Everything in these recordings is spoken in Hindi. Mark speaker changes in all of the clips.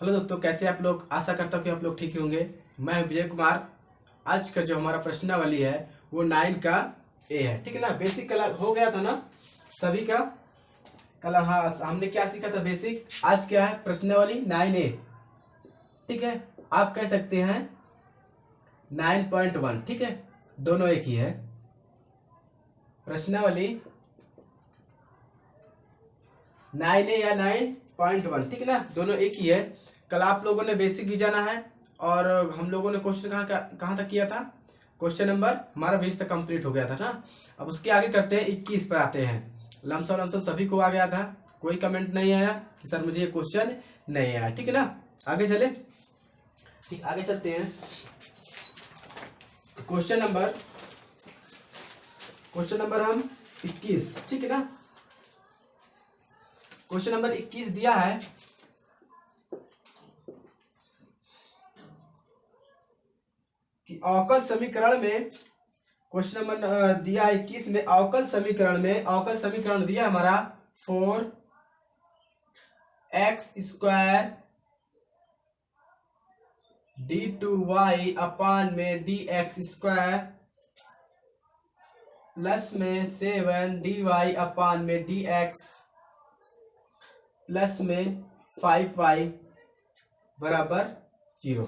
Speaker 1: हेलो दोस्तों, कैसे आप लोग। आशा करता हूँ कि आप लोग ठीक ही होंगे। मैं विजय कुमार। आज का जो हमारा प्रश्नावली है वो 9 का ए है। ठीक है ना। बेसिक कल हो गया था ना सभी का। कल हाँ हमने क्या सीखा था बेसिक। आज क्या है प्रश्नावली 9A। ठीक है, आप कह सकते हैं 9.1। ठीक है, दोनों एक ही है। प्रश्नावली 9A या 9.1। ठीक है ना, दोनों एक ही है। कल आप लोगों ने बेसिक भी जाना है और हम लोगों ने क्वेश्चन कहाँ तक किया था। क्वेश्चन नंबर हमारा 20 तक कंप्लीट हो गया था ना। अब उसके आगे करते हैं 21 पर आते हैं। लमसम लमसम सभी को आ गया था। कोई कमेंट नहीं आया कि सर मुझे ये क्वेश्चन नहीं आया। ठीक है ना, आगे चले। ठीक, आगे चलते हैं। क्वेश्चन नंबर हम 21। ठीक है ना, क्वेश्चन नंबर 21 दिया है कि अवकल समीकरण में। क्वेश्चन नंबर दिया है 21 में अवकल समीकरण दिया हमारा 4x² d2y अपान में dx² प्लस में 7dy अपान में dx प्लस में 5y बराबर 0।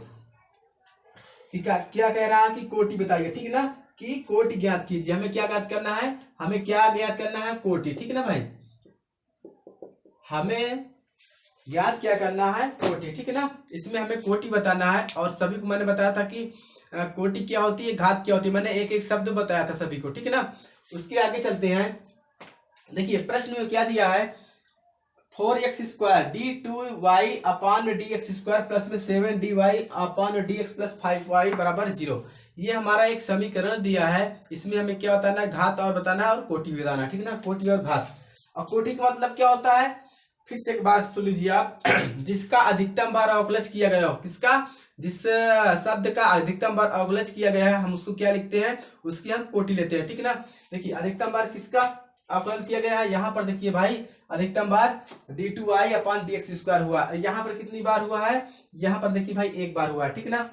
Speaker 1: क्या कह रहा है कि कोटि बताइए। ठीक है ना, कि कोटि ज्ञात कीजिए। हमें क्या ज्ञात करना है, कोटि। ठीक है ना भाई, हमें याद क्या करना है, कोटि। ठीक है ना, इसमें हमें कोटि बताना है। और सभी को मैंने बताया था कि कोटि क्या होती है, घात क्या होती है। मैंने एक एक शब्द बताया था सभी को। ठीक है ना, उसके आगे चलते हैं। देखिए प्रश्न में क्या दिया है, 4x² d2y अपान dx² प्लस में 7dy अपान dx प्लस 5y बराबर 0। ये हमारा एक समीकरण दिया है। इसमें हमें क्या बताना है, घात और बताना है और कोटि भी बताना है। ठीक है ना, कोटि और घात। और कोटि का मतलब क्या होता है, फिर से एक बात सुन लीजिए आप। जिसका अधिकतम बार अवकलज किया गया हो, जिस शब्द का अधिकतम बार अवकलज किया गया है हम उसको क्या लिखते हैं, उसकी हम कोटि लेते हैं। ठीक है ना, देखिए अधिकतम बार किसका अवकलन किया गया है। यहाँ पर देखिए भाई, अधिकतम बार d2y अपान dx² हुआ। यहाँ पर कितनी बार हुआ है, यहाँ पर देखिए भाई एक बार हुआ है। ठीक है ना,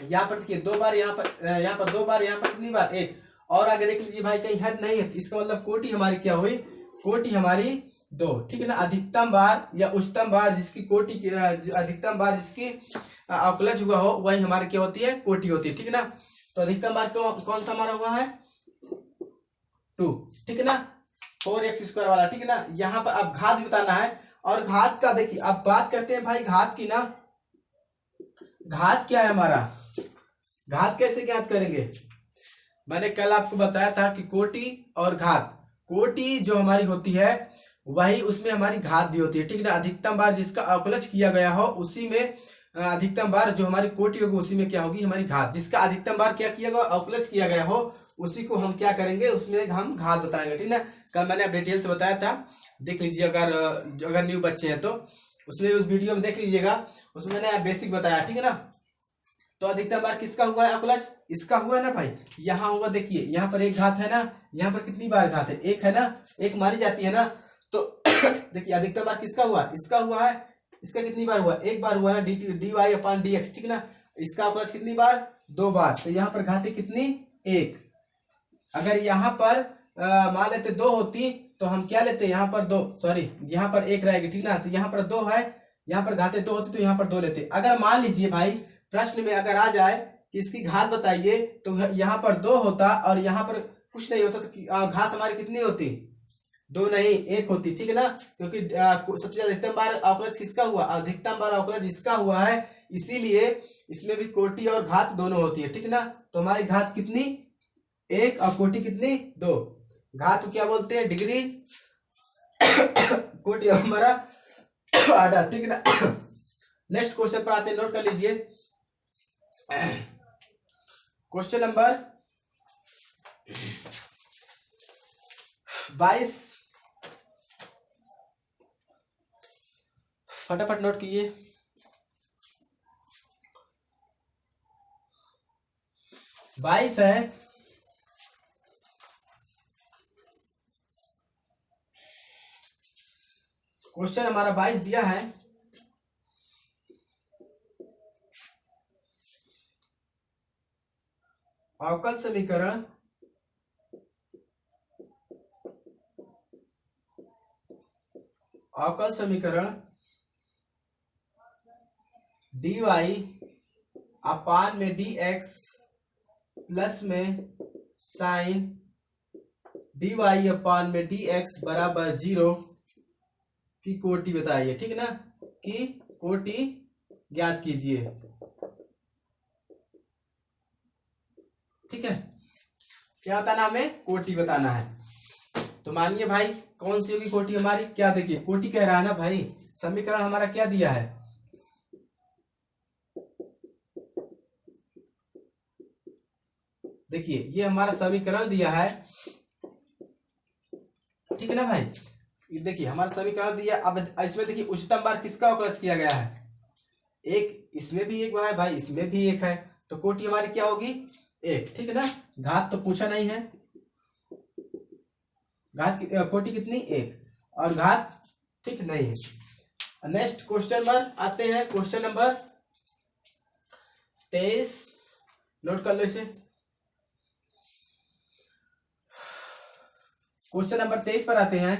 Speaker 1: यहाँ पर देखिए 2 बार, यहाँ पर 2 बार, यहाँ पर कितनी बार, एक। और आगे देख लीजिए भाई, कहीं हद नहीं है। इसका मतलब कोटि हमारी क्या हुई, कोटि हमारी 2। ठीक है ना, अधिकतम बार या उच्चतम बार जिसकी कोटि, अधिकतम बार जिसकी अवकलज हुआ हो वही हमारी क्या होती है, कोटि होती है। ठीक है ना, तो अधिकतम बार कौन सा हमारा हुआ है, 2। ठीक है ना, 4x² वाला। ठीक है ना, यहाँ पर अब घात बताना है। और घात का देखिए, अब बात करते हैं भाई घात की ना। घात क्या है हमारा, घात कैसे ज्ञात करेंगे। मैंने कल आपको बताया था कि कोटि और घात। कोटि जो हमारी होती है वही उसमें हमारी घात भी होती है। ठीक है ना, अधिकतम बार जिसका अवकलज किया गया हो उसी में अधिकतम बार जो हमारी कोटि होगी उसी में क्या होगी, हमारी घात। जिसका अधिकतम बार क्या किया गया, अवकलज किया गया हो, उसी को हम क्या करेंगे, उसमें हम घात बताएंगे। ठीक है ना, कल मैंने डिटेल से बताया था, देख लीजिए। अगर न्यू बच्चे हैं तो उसमें उस वीडियो में देख लीजिएगा, उसमें मैंने बेसिक बताया। ठीक है ना, तो अधिकतम बार किसका हुआ है अवकलज, इसका हुआ है ना भाई। यहाँ हुआ, देखिए यहाँ पर एक घात है ना, यहाँ पर कितनी बार घात है, एक है ना, एक मानी जाती है ना। तो देखिए अधिकतम बार किसका हुआ, इसका हुआ है। इसका कितनी बार हुआ, एक बार हुआ ना, dy अपान dx। ठीक है ना, इसका अवकलज कितनी बार, 2 बार। तो यहाँ पर घात है कितनी, 1। अगर यहाँ पर मान लेते 2 होती तो हम क्या लेते, यहाँ पर 2, सॉरी यहाँ पर 1 रहेगी। ठीक ना, तो यहाँ पर 2 है, यहाँ पर घाते 2 होती तो यहाँ पर 2 लेते। अगर मान लीजिए भाई प्रश्न में अगर आ जाए कि इसकी घात बताइए, तो यहाँ पर 2 होता और यहाँ पर कुछ नहीं होता, तो घात हमारी कितनी होती, 2 नहीं 1 होती। ठीक है ना, क्योंकि सबसे ज्यादा अधिकतम बार अवकलज किसका हुआ, अधिकतम बार अवकलज इसका हुआ है, इसीलिए इसमें भी कोटि और घात दोनों होती है। ठीक है ना, तो हमारी घात कितनी, 1 और कोटि कितनी, 2। घात को क्या बोलते हैं, डिग्री, कोटि हमारा आधा। ठीक है ना, नेक्स्ट क्वेश्चन पर आते हैं, नोट कर लीजिए। क्वेश्चन नंबर 22, फटाफट नोट कीजिए। 22 है, क्वेश्चन हमारा 22 दिया है अवकल समीकरण dy अपान में dx प्लस में साइन dy अपान में dx बराबर 0 की कोटि बताइए। ठीक ना, कि कोटि ज्ञात कीजिए। ठीक है, क्या बताना हमें? कोटि बताना है। तो मानिए भाई कौन सी होगी कोटि हमारी? क्या देखिए कोटि कह रहा है ना भाई, समीकरण हमारा क्या दिया है? देखिए ये हमारा समीकरण दिया है। ठीक है ना भाई, देखिए हमारा समीकरण दिया। अब इसमें देखिए उच्चतम बार किसका अवकलज किया गया है? एक, इसमें भी एक है भाई, इसमें भी एक है, तो कोटि हमारी क्या होगी? एक। ठीक है ना, घात तो पूछा नहीं है, घात कोटि कितनी? एक। और घात ठीक नहीं है। नेक्स्ट क्वेश्चन नंबर आते हैं, क्वेश्चन नंबर 23, नोट कर लो इसे। क्वेश्चन नंबर 23 पर आते हैं।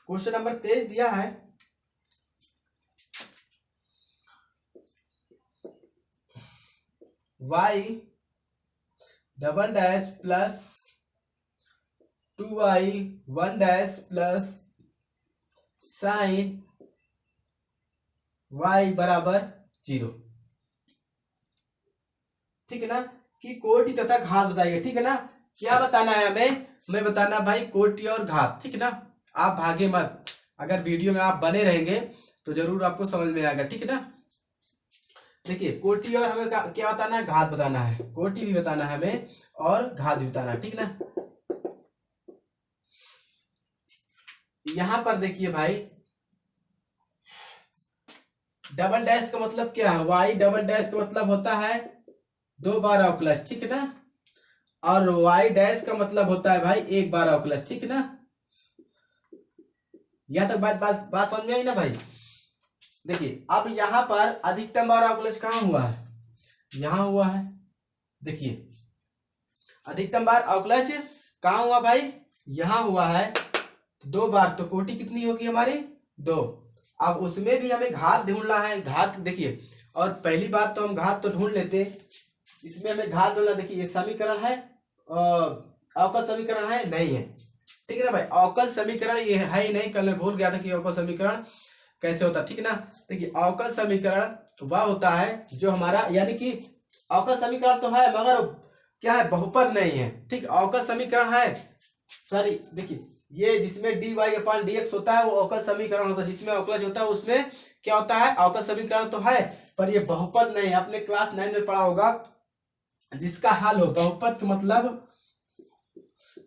Speaker 1: क्वेश्चन नंबर 23 दिया है, y double dash plus 2y 1 dash plus sign y बराबर 0। ठीक है ना, कि कोटि तथा घात बताइए। ठीक है ना, क्या बताना है हमें बताना भाई कोटि और घात। ठीक है ना, आप भागे मत, अगर वीडियो में आप बने रहेंगे तो जरूर आपको समझ में आएगा। ठीक है ना, देखिए कोटि और हमें क्या बताना है? घात बताना है। कोटि भी बताना है हमें और घात भी बताना है। ठीक ना, यहां पर देखिए भाई डबल डैश का मतलब क्या है? y डबल डैश का मतलब होता है 2 बार अवकलज। ठीक है ना, और y डैश का मतलब होता है भाई 1 बार अवकलज। ठीक है ना, यह तक बात समझ में आई ना भाई? देखिए अब यहां पर अधिकतम बार अवकलज कहां हुआ है? यहां हुआ है। देखिए अधिकतम बार अवकलज कहां हुआ भाई? यहां हुआ है। 2 बार, तो कोटि कितनी होगी हमारी? 2। अब उसमें भी हमें घात ढूंढना है। घात देखिए, और पहली बात तो हम घात तो ढूंढ लेते, इसमें हमें घात ढूंढना। देखिए ये समीकरण है, अवकल समीकरण है नहीं है? ठीक है ना भाई, अवकल समीकरण ये है ही नहीं। कल मैं भूल गया था कि अवकल समीकरण कैसे होता है। ठीक है ना, देखिए अवकल समीकरण वह होता है जो हमारा, यानी कि अवकल समीकरण तो है मगर क्या है? बहुपद नहीं है। ठीक, अवकल समीकरण है, सॉरी देखिए ये जिसमें dy अपान dx होता है वो अवकल समीकरण होता है। जिसमें अवकलज होता है उसमें क्या होता है? अवकल समीकरण तो है, पर ये बहुपद नहीं। आपने क्लास 9 में पढ़ा होगा, जिसका हल हो बहुपद का मतलब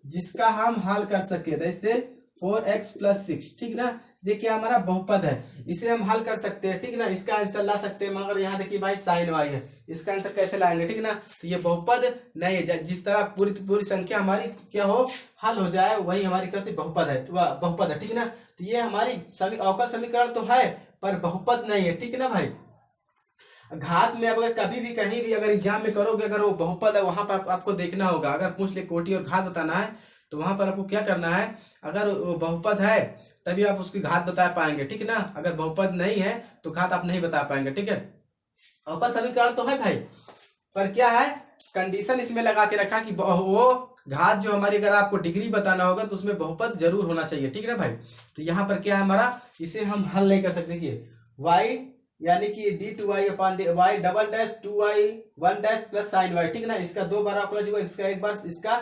Speaker 1: जिसका हम हल कर सके, जैसे 4x + 6। ठीक ना, ये क्या हमारा बहुपद है, इसे हम हल कर सकते हैं। ठीक ना, इसका आंसर ला सकते हैं, मगर यहाँ देखिए भाई साइन y है, इसका आंसर कैसे लाएंगे? ठीक ना, तो ये बहुपद नहीं है। जिस तरह पूरी संख्या हमारी क्या हो, हल हो जाए, वही हमारी कहते बहुपद है, बहुपद है। ठीक ना, तो ये हमारी अवकल समीकरण तो है पर बहुपद नहीं है। ठीक है ना भाई, घात में अगर कभी भी कहीं भी अगर एग्जाम में करोगे, अगर वो बहुपद है वहां पर आपको देखना होगा। अगर पूछ ले कोटि और घात बताना है तो वहां पर आपको क्या करना है? अगर वो बहुपद है तभी आप उसकी घात बता पाएंगे। ठीक है ना, अगर बहुपद नहीं है तो घात आप नहीं बता पाएंगे। ठीक है, अवकल समीकरण तो है भाई, पर क्या है? कंडीशन इसमें लगा के रखा कि वो घात जो हमारी, अगर आपको डिग्री बताना होगा तो उसमें बहुपद जरूर होना चाहिए। ठीक है ना भाई, तो यहाँ पर क्या है हमारा, इसे हम हल नहीं कर सकते। देखिए y यानी कि d2y अपान y double dash 2y 1 dash plus sign y। ठीक ना, इसका 2 बार अवकलज हुआ, इसका 1 बार, इसका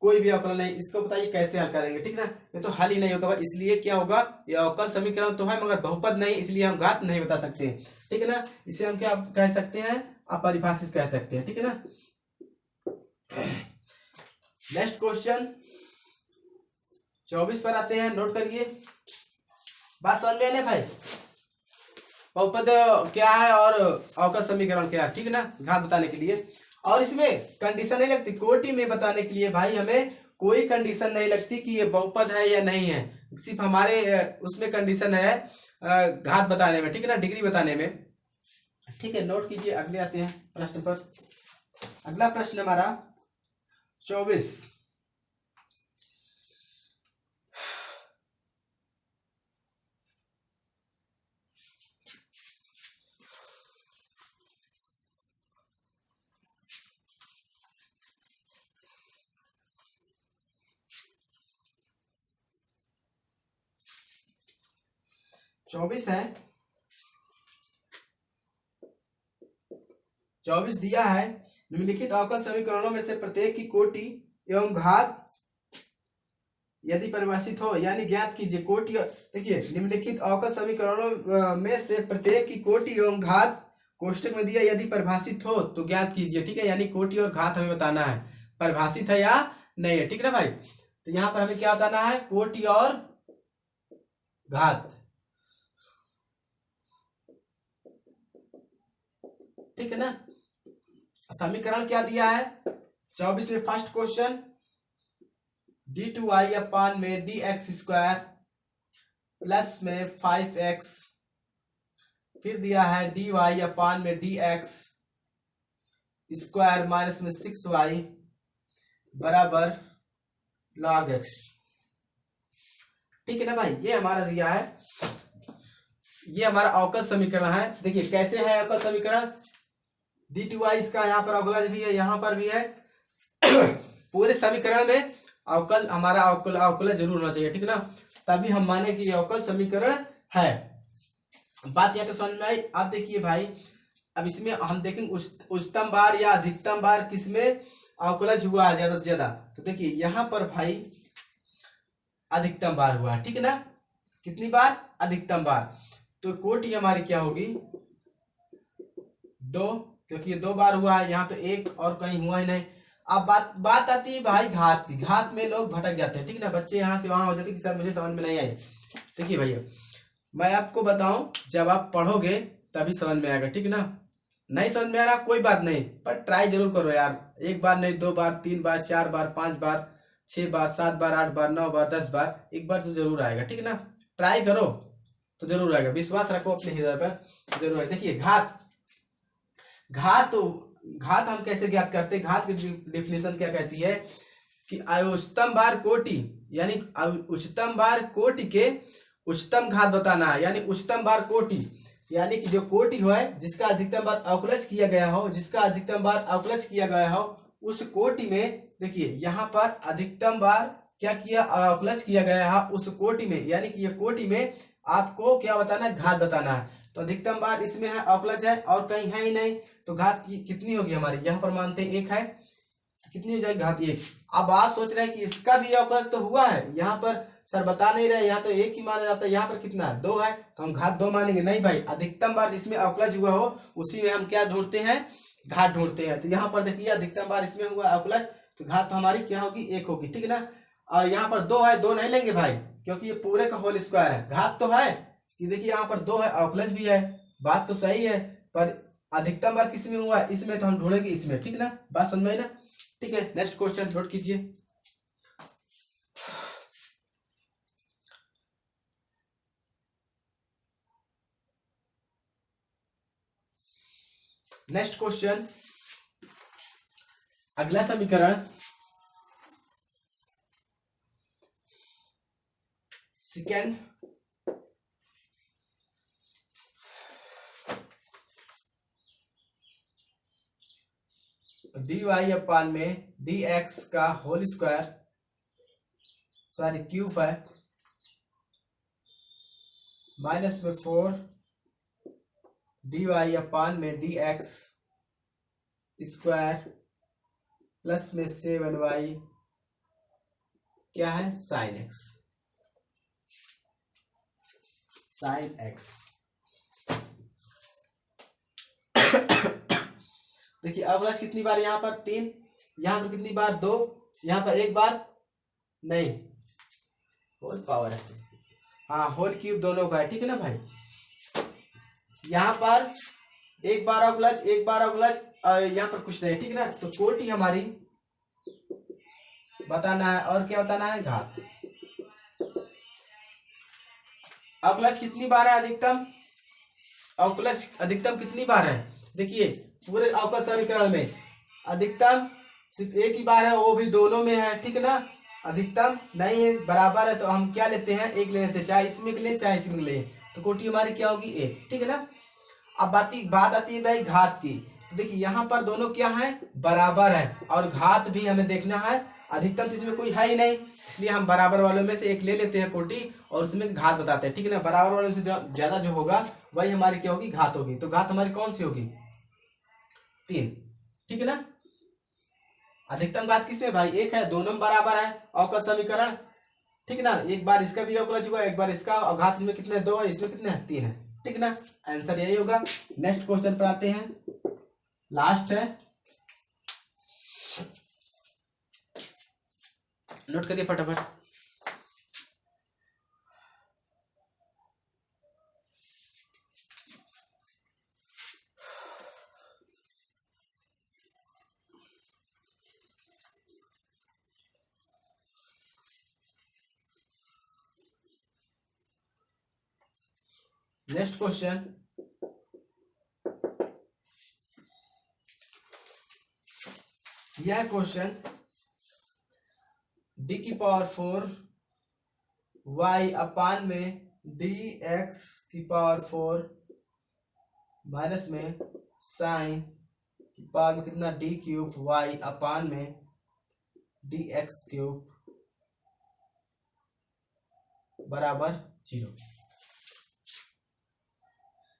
Speaker 1: कोई भी अवकलन नहीं। इसको बताइए कैसे हल करेंगे? ठीक ना, ये तो हल ही नहीं होगा, इसलिए क्या होगा? ये अवकल समीकरण तो है मगर बहुपद नहीं, इसलिए हम घात नहीं बता सकते। ठीक है ना, इसे हम क्या कह सकते हैं? अपरिभाषित कह सकते हैं। ठीक है ना, नेक्स्ट क्वेश्चन 24 पर आते हैं, नोट करिए। बात समझ में आने भाई, बहुपद क्या है और अवकल समीकरण क्या है? ठीक है ना, घात बताने के लिए। और इसमें कंडीशन नहीं लगती कोटि में बताने के लिए भाई, हमें कोई कंडीशन नहीं लगती कि ये बहुपद है या नहीं है, सिर्फ हमारे उसमें कंडीशन है घात बताने में, ठीक है ना, डिग्री बताने में। ठीक है, नोट कीजिए। अगले आते हैं प्रश्न पर। अगला प्रश्न हमारा 24। चौबीस है, 24 दिया है, निम्नलिखित अवकल समीकरणों में से प्रत्येक की कोटि एवं घात यदि परिभाषित हो, यानी ज्ञात कीजिए कोटि। देखिए, निम्नलिखित अवकल समीकरणों में से प्रत्येक की कोटि एवं घात कोष्टक में दिया यदि परिभाषित हो तो ज्ञात कीजिए। ठीक है, यानी कोटि और घात हमें बताना है, परिभाषित है या नहीं है। ठीक है ना भाई, तो यहाँ पर हमें क्या बताना है, कोटि और घात। ठीक है ना, समीकरण क्या दिया है 24 में, फर्स्ट क्वेश्चन d2y अपान में dx स्क्वायर प्लस में 5x, फिर दिया है dy अपान में dx स्क्वायर माइनस में 6y बराबर log x। ठीक है ना भाई, ये हमारा दिया है, ये हमारा अवकल समीकरण है। देखिए कैसे है अवकल समीकरण, d2y इसका यहाँ पर अवकलज भी है, यहाँ पर भी है। पूरे समीकरण में अवकल, हमारा अवकल जरूर होना चाहिए। ठीक है ना, तभी हम माने कि अवकल समीकरण है। बात यह तो समझ में आई। अब देखिए भाई, अब इसमें हम देखेंगे उच्चतम बार या अधिकतम बार किसमें अवकलज हुआ है ज्यादा से ज्यादा। तो देखिए यहाँ पर भाई अधिकतम बार हुआ है। ठीक है ना, कितनी बार, अधिकतम बार। तो कोटि हमारी क्या होगी 2, क्योंकि ये 2 बार हुआ है, यहाँ तो 1 और कहीं हुआ ही नहीं। अब बात आती है भाई घात की। घात में लोग भटक जाते हैं। ठीक है ना, बच्चे यहाँ से वहां हो जाते हैं कि सर मुझे समझ में नहीं आई। देखिए भैया, मैं आपको बताऊं, जब आप पढ़ोगे तभी समझ में आएगा। ठीक है ना, नहीं समझ में आ रहा कोई बात नहीं, पर ट्राई जरूर करो यार। 1 बार नहीं, 2 बार, 3 बार, 4 बार, 5 बार, 6 बार, 7 बार, 8 बार, 9 बार, 10 बार, एक बार तो जरूर आएगा। ठीक है ना, ट्राई करो तो जरूर आएगा, विश्वास रखो अपने हृदय पर, जरूर आएगा। देखिए घात हम कैसे ज्ञात करते हैं, घात की डिफिनेशन क्या कहती है कि उच्चतम बार कोटि, यानी उच्चतम बार कोटि के उच्चतम घात बताना है। यानी उच्चतम बार कोटि, यानी कि जो कोटि हो है जिसका अधिकतम बार अवकलज किया गया हो, जिसका अधिकतम बार अवकलज किया गया हो, उस कोटि में देखिए यहाँ पर अधिकतम बार क्या किया, अवकलज किया गया है उस कोटि में, यानी कि ये कोटि में आपको क्या बताना है, घात बताना है। तो अधिकतम बार इसमें है, अवकलज है और कहीं है ही नहीं, तो घात कितनी होगी हमारी, यहाँ पर मानते हैं 1 है, कितनी हो जाएगी घात 1। अब आप सोच रहे हैं कि इसका भी अवकलज तो हुआ है, यहाँ पर सर बता नहीं रहे, यहाँ तो 1 ही माना जाता है, यहाँ पर कितना है 2 है, तो हम घात 2 मानेंगे। नहीं भाई, अधिकतम बार जिसमें अवकलज हुआ हो उसी में हम क्या ढूंढते हैं, घात ढूंढते हैं। तो यहाँ पर देखिए अधिकतम बार इसमें हुआ अवकलज, तो घात हमारी क्या होगी 1 होगी। ठीक है ना, और यहाँ पर 2 है, 2 नहीं लेंगे भाई, क्योंकि ये पूरे का होल स्क्वायर है। घात तो है कि देखिए यहाँ पर 2 है, अवकलज भी है, बात तो सही है, पर अधिकतम बार किस में हुआ है, इसमें, तो हम ढूंढेंगे इसमें। ठीक ना, बात समझ में ना। ठीक है, नेक्स्ट क्वेश्चन नोट कीजिए। नेक्स्ट क्वेश्चन, अगला समीकरण सेकेंड, dy अपान में dx का होल स्क्वायर, सॉरी क्यूब है, माइनस में 4 dy अपान में dx स्क्वायर प्लस में 7y क्या है, साइन x, साइन x। देखिए अवकलज कितनी बार, यहाँ पर 3, यहाँ पर कितनी बार 2, यहाँ पर 1 बार नहीं, होल पावर है, हाँ होल क्यूब दोनों का है। ठीक है ना भाई, यहाँ पर एक बार अवकलज, एक बार अवकलज, यहाँ पर कुछ नहीं, ठीक ना। तो कोटि हमारी बताना है और क्या बताना है, घात। अवकलज कितनी बार है अधिकतम, अवकलज अधिकतम कितनी बार है, देखिए पूरे अवकल समीकरण में अधिकतम सिर्फ एक ही बार है, वो भी दोनों में है, ठीक ना। अधिकतम नहीं है, बराबर है, तो हम क्या लेते हैं, एक ले लेते हैं, चाहे इसमें ले चाहे इसमें ले, तो कोटि हमारी क्या होगी, एक, ठीक है ना। अब बात आती है भाई घात की। तो देखिए यहाँ पर दोनों क्या है, बराबर है, और घात भी हमें देखना है। अधिकतम तो इसमें कोई है ही नहीं, इसलिए हम बराबर वालों में से एक ले लेते हैं कोटि और उसमें घात बताते हैं, ठीक है ना। बराबर वालों से ज्यादा जो होगा वही हमारी क्या होगी, घात होगी। तो घात हमारी कौन सी होगी, 3, ठीक है ना। अधिकतम घात किसमें भाई, एक है, दोनों में बराबर है, अवकल समीकरण, ठीक है ना। एक बार इसका भी अवकलज हुआ, एक बार इसका, और घात में कितने, 2 है, इसमें कितने हैं, 3 है, ठीक ना। आंसर यही होगा। नेक्स्ट क्वेश्चन पर आते हैं, लास्ट है, नोट करिए फटाफट। नेक्स्ट क्वेश्चन, यह क्वेश्चन d की पावर 4 y अपान में dx की पावर 4 माइनस में साइन की पावर में कितना d क्यूब y अपान में dx क्यूब बराबर 0।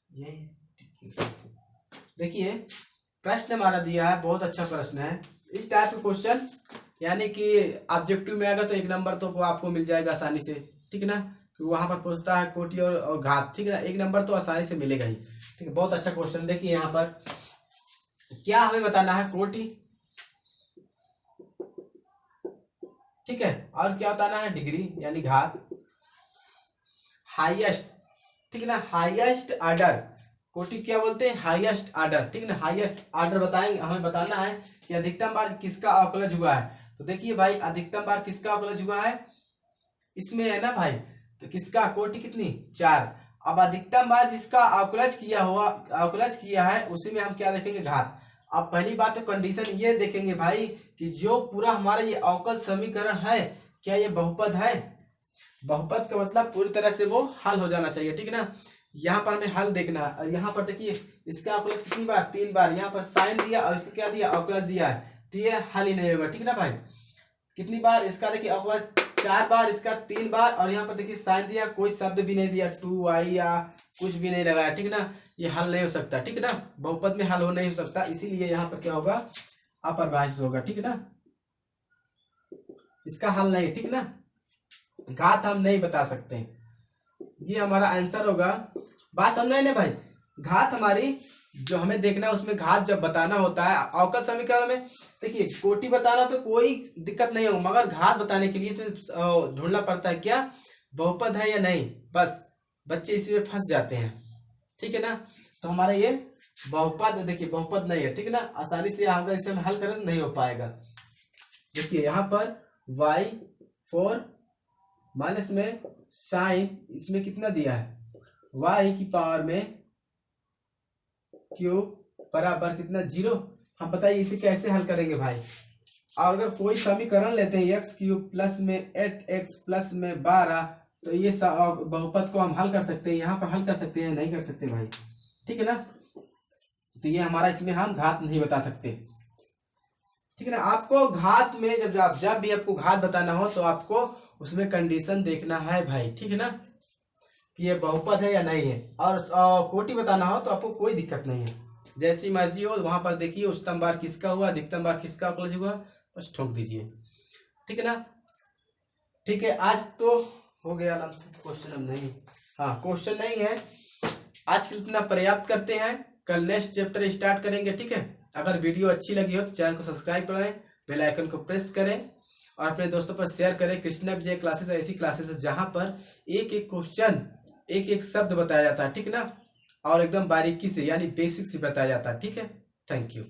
Speaker 1: ये देखिए प्रश्न हमारा दिया है, बहुत अच्छा प्रश्न है। इस टाइप के क्वेश्चन यानी कि ऑब्जेक्टिव में आएगा तो 1 नंबर तो आपको मिल जाएगा आसानी से, ठीक है ना। कि वहां पर पूछता है कोटि और घात, ठीक है ना, 1 नंबर तो आसानी से मिलेगा ही, ठीक है। बहुत अच्छा क्वेश्चन। देखिए यहाँ पर क्या हमें बताना है, कोटि, ठीक है, और क्या बताना है, डिग्री यानी घात, हाईएस्ट, ठीक है ना, हाईएस्ट ऑर्डर, कोटि क्या बोलते हैं, हाईएस्ट ऑर्डर, ठीक है ना। हाईएस्ट ऑर्डर बताएंगे, हमें बताना है कि अधिकतम बार किसका अवकलज हुआ है। तो देखिए भाई अधिकतम बार किसका अवकलज हुआ है, इसमें है ना भाई, तो किसका, कोटि कितनी, 4। अब अधिकतम बार जिसका अवकलज किया है उसी में हम क्या देखेंगे, घात। अब पहली बात तो कंडीशन ये देखेंगे भाई कि जो पूरा हमारा ये अवकल समीकरण है क्या ये बहुपद है। बहुपद का मतलब पूरी तरह से वो हल हो जाना चाहिए, ठीक है ना। यहाँ पर हमें हल देखना है, और यहाँ पर देखिए इसका अवकलज कितनी बार, 3 बार, यहाँ पर साइन दिया और इसको क्या दिया, अवकलज दिया है, तो ये हल ही नहीं होगा, ठीक है ना भाई। कितनी बार इसका देखिए अवकलज, 4 बार, इसका 3 बार, और यहाँ पर देखिए साइन दिया, कोई शब्द भी नहीं दिया, 2y या कुछ भी नहीं लगाया, ठीक है ना। ये हल नहीं हो सकता, ठीक है ना, बहुपद में हल हो नहीं हो सकता, इसीलिए यहाँ पर क्या होगा, अपरिभाषित होगा, ठीक है ना, इसका हल नहीं, ठीक है ना। घात हम नहीं बता सकते, ये हमारा आंसर होगा। बात समझ में भाई, घात हमारी जो हमें देखना है उसमें घात जब बताना होता है अवकल समीकरण में, देखिए कोटि बताना तो कोई दिक्कत नहीं होगा, मगर घात बताने के लिए इसमें ढूंढना पड़ता है क्या बहुपद है या नहीं, बस बच्चे इसी में फंस जाते हैं, ठीक है ना। तो हमारा ये बहुपद, देखिए बहुपद नहीं है, ठीक है ना, आसानी से अगर इसे हम हल करें तो नहीं हो पाएगा। देखिए यहाँ पर y4 माइनस में साइन, इसमें कितना दिया है, y की पावर में क्यूब बराबर कितना 0। हम बताइए इसे कैसे हल करेंगे भाई। और अगर कोई समीकरण लेते हैं x क्यूब प्लस में 8x प्लस में 12, तो ये बहुपद को हम हल कर सकते हैं, यहाँ पर हल कर सकते हैं, नहीं कर सकते भाई, ठीक है ना। तो ये हमारा, इसमें हम घात नहीं बता सकते, ठीक है ना। आपको घात में जब भी आपको घात बताना हो तो आपको उसमें कंडीशन देखना है भाई, ठीक है ना, कि ये बहुपद है या नहीं है। और कोटि बताना हो तो आपको कोई दिक्कत नहीं है, जैसी मर्जी हो वहां पर देखिए उच्चतम बार किसका हुआ, अधिकतम बार किसका अवकलज हुआ, बस ठोक दीजिए, ठीक है ना। ठीक है, आज तो हो गया आराम से, क्वेश्चन अब नहीं, हाँ क्वेश्चन नहीं है, आज के इतना पर्याप्त करते हैं, कल नेक्स्ट चैप्टर स्टार्ट करेंगे, ठीक है। अगर वीडियो अच्छी लगी हो तो चैनल को सब्सक्राइब करें, बेल आइकन को प्रेस करें और अपने दोस्तों पर शेयर करें। कृष्णा विजय क्लासेस ऐसी क्लासेस है जहां पर एक एक क्वेश्चन, एक एक शब्द बताया जाता है, ठीक है ना। और एकदम बारीकी से यानी बेसिक से बताया जाता है। ठीक है, थैंक यू।